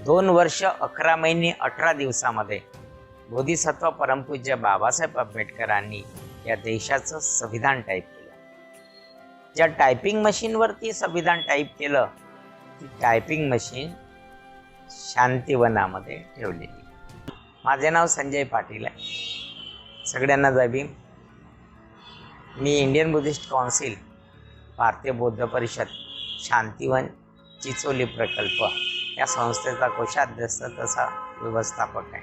2 वर्ष 11 महिने 18 दिवसामध्ये बोधिसत्व परमपूज्य बाबासाहेब आंबेडकरांनी या देशाचं संविधान टाईप केलं. ज्या टायपिंग मशीनवरती संविधान टाईप केलं ती टायपिंग मशीन शांतिवनामध्ये ठेवलेली. माझे नाव संजय पाटील आहे. सगळ्यांना जय भीम. मी इंडियन बुद्धिस्ट काउन्सिल, भारतीय बौद्ध परिषद, शांतिवन चिचोली प्रकल्प या संस्थेचा कोषाध्यक्ष तसा व्यवस्थापक आहे.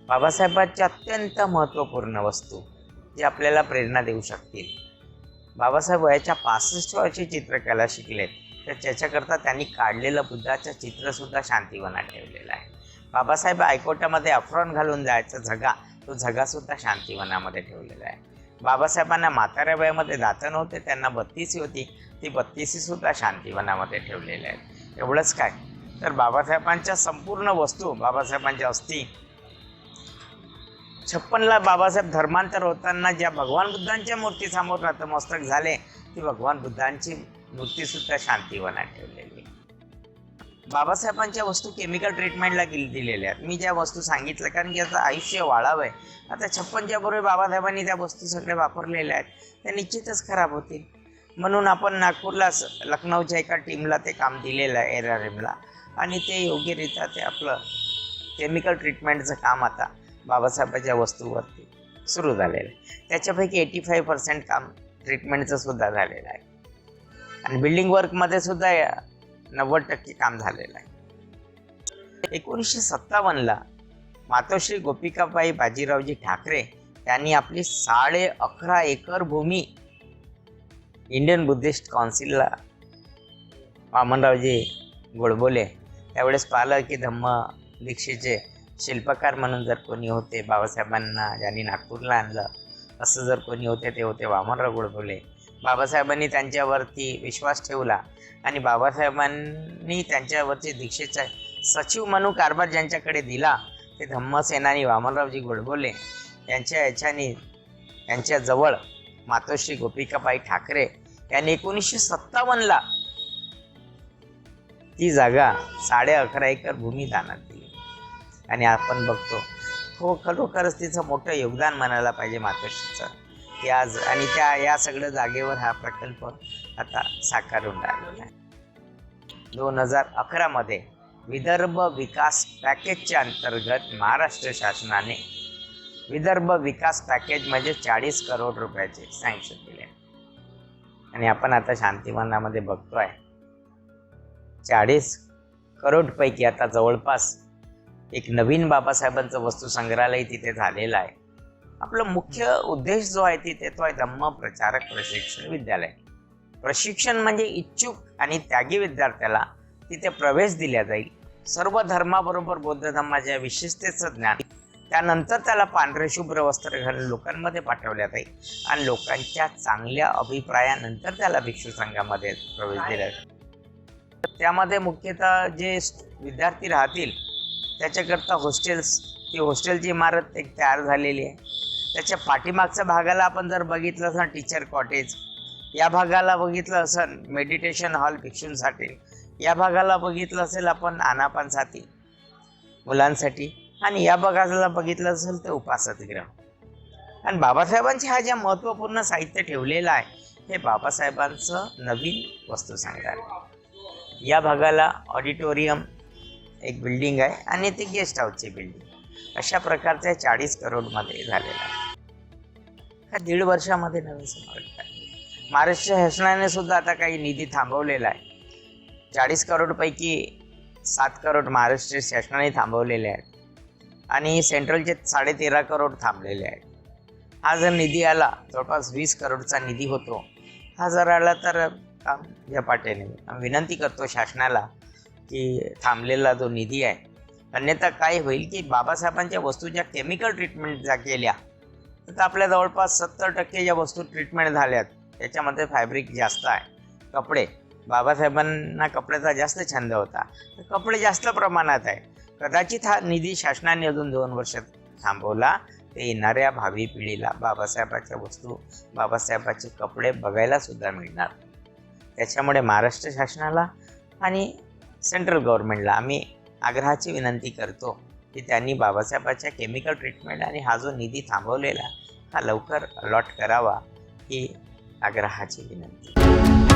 बाबासाहेबांच्या अत्यंत महत्त्वपूर्ण वस्तू जे आपल्याला प्रेरणा देऊ शकतील. बाबासाहेब वयाच्या 65 वर्षी चित्रकला शिकलेत, तर त्याच्याकरता त्यांनी काढलेलं बुद्धाचं चित्रसुद्धा शांतिवनात ठेवलेलं आहे. बाबासाहेब हायकोर्टामध्ये अफ्रॉन घालून जायचा झगा, तो झगासुद्धा शांतिवनामध्ये ठेवलेला आहे. बाबासाहेबांना म्हाताऱ्या वयामध्ये दात नव्हते, त्यांना 32 होती, ती 32 सुद्धा शांतिवनामध्ये ठेवलेल्या आहेत. एवढंच काय तर बाबासाहेबांच्या संपूर्ण वस्तू, बाबासाहेबांच्या अस्थी 56ला बाबासाहेब धर्मांतर होताना ज्या भगवान बुद्धांच्या मूर्तीसमोर नतमस्तक झाले, ती भगवान बुद्धांची मूर्तीसुद्धा शांतिवनात ठेवलेली. बाबासाहेबांच्या वस्तू केमिकल ट्रीटमेंटला दिलेल्या आहेत. मी ज्या वस्तू सांगितलं कारण की याचं आयुष्य वाढावं आहे. आता 56च्या पूर्वी बाबासाहेबांनी त्या वस्तू सगळ्या वापरलेल्या आहेत, त्या निश्चितच खराब होतील. म्हणून आपण नागपूरला लखनौच्या एका टीमला ते काम दिलेलं आहे, ARMला, आणि ते योग्यरित्या ते आपलं केमिकल ट्रीटमेंटचं काम आता बाबासाहेबांच्या वस्तूवरती सुरू झालेलं आहे. त्याच्यापैकी 85% काम ट्रीटमेंटचं सुद्धा झालेलं आहे आणि बिल्डिंग वर्कमध्ये सुद्धा 90% काम झालेलं आहे. 1957ला मातोश्री गोपिकाबाई बाजीरावजी ठाकरे यांनी आपली 11.5 एकर भूमी इंडियन बुद्धिस्ट काउन्सिलला वामनरावजी गोडबोले त्यावेळेस पाहिलं की धम्म दीक्षेचे शिल्पकार म्हणून जर कोणी होते, बाबासाहेबांना ज्यांनी नागपूरला आणलं असं जर कोणी होते, ते होते वामनराव गोडबोले. बाबासाहेबांनी त्यांच्यावरती विश्वास ठेवला आणि बाबासाहेबांनी त्यांच्यावरती दीक्षेचा सचिव म्हणून कारभार ज्यांच्याकडे दिला ते धम्मसेनानी वामनरावजी गोडबोले यांच्याजवळ मातोश्री गोपिकाबाई ठाकरे यांनी 1957ला ती जागा 11.5 एकर भूमी दानात दिली. आणि आपण बघतो हो, खरोखरच तिचं मोठं योगदान म्हणायला पाहिजे मातोश्रीचं. की आज आणि या सगळ्या जागेवर हा प्रकल्प आता साकारून राहिलेला आहे. 2011मध्ये विदर्भ विकास पॅकेजच्या अंतर्गत महाराष्ट्र शासनाने विदर्भ विकास पॅकेज म्हणजे 40 करोड रुपयाचे सँक्शन दिले. आणि आपण आता शांतिवनामध्ये बघतोय 40 करोडपैकी आता जवळपास एक नवीन बाबासाहेबांचं वस्तू संग्रहालय तिथे झालेलं आहे. आपलं मुख्य उद्देश जो आहे तिथे तो आहे धम्म प्रचारक प्रशिक्षण विद्यालय. प्रशिक्षण म्हणजे इच्छुक आणि त्यागी विद्यार्थ्याला तिथे प्रवेश दिला जाईल. सर्व धर्माबरोबर बौद्ध धर्माच्या विशेषतेचं ज्ञान, त्यानंतर त्याला पांढरे शुभ्र वस्त्र घालून लोकांमध्ये पाठवल्या जाईल आणि लोकांच्या चांगल्या अभिप्रायानंतर त्याला भिक्षू संघामध्ये प्रवेश दिला जाईल. त्यामध्ये मुख्यतः जे विद्यार्थी राहतील त्याच्याकरता ती हॉस्टेलची इमारत एक तयार झालेली आहे. त्याच्या पाठीमागच्या भागाला आपण जर बघितलं असं टीचर कॉटेज, या भागाला बघितलं असं मेडिटेशन हॉल भिक्षूंसाठी, या भागाला बघितलं असेल आपण अनापानसाठी मुलांसाठी, आणि या भागाला बघितलं असेल ते उपासगृह. आणि बाबासाहेबांचे हा जे महत्त्वपूर्ण साहित्य ठेवलेलं आहे हे बाबासाहेबांचं नवीन वस्तू संग्रहालय. या भागाला ऑडिटोरियम एक बिल्डिंग आहे आणि ते गेस्ट हाऊसची बिल्डिंग. अशा प्रकारच्या 40 करोडमध्ये झालेला आहे. हा 1.5 वर्षामध्ये नवीन समावेश आहे. महाराष्ट्र शासनाने सुद्धा आता काही निधी थांबवलेला आहे. 40 करोडपैकी 7 करोड महाराष्ट्र शासनाने थांबवलेले आहेत आणि सेंट्रलचे 13.5 करोड थांबलेले आहेत. हा जर निधी आला, जवळपास 20 करोडचा निधी होतो, हा जर आला तर काम झपाट्याने. विनंती करतो शासनाला की थांबलेला जो निधी आहे, अन्यथा काय होईल की बाबासाहेबांच्या वस्तू ज्या केमिकल ट्रीटमेंट ज्या केल्या तर आपल्या जवळपास 70% ज्या वस्तू ट्रीटमेंट झाल्यात त्याच्यामध्ये फॅब्रिक जास्त आहे. कपडे, बाबासाहेबांना कपड्याचा जास्त छंद होता, तर कपडे जास्त प्रमाणात आहे. कदाचित हा निधी शासनाने अजून 2 वर्ष थांबवला ते येणाऱ्या भावी पिढीला बाबासाहेबांच्या वस्तू, बाबासाहेबांचे कपडे बघायला सुद्धा मिळणार. त्याच्यामुळे महाराष्ट्र शासनाला आणि सेंट्रल गव्हर्नमेंटला आम्ही आग्रहाची विनंती करतो की त्यांनी बाबासाहेबांच्या केमिकल ट्रीटमेंट आणि हा जो निधी थांबवलेला हा लवकर अलॉट करावा ही आग्रहाची विनंती.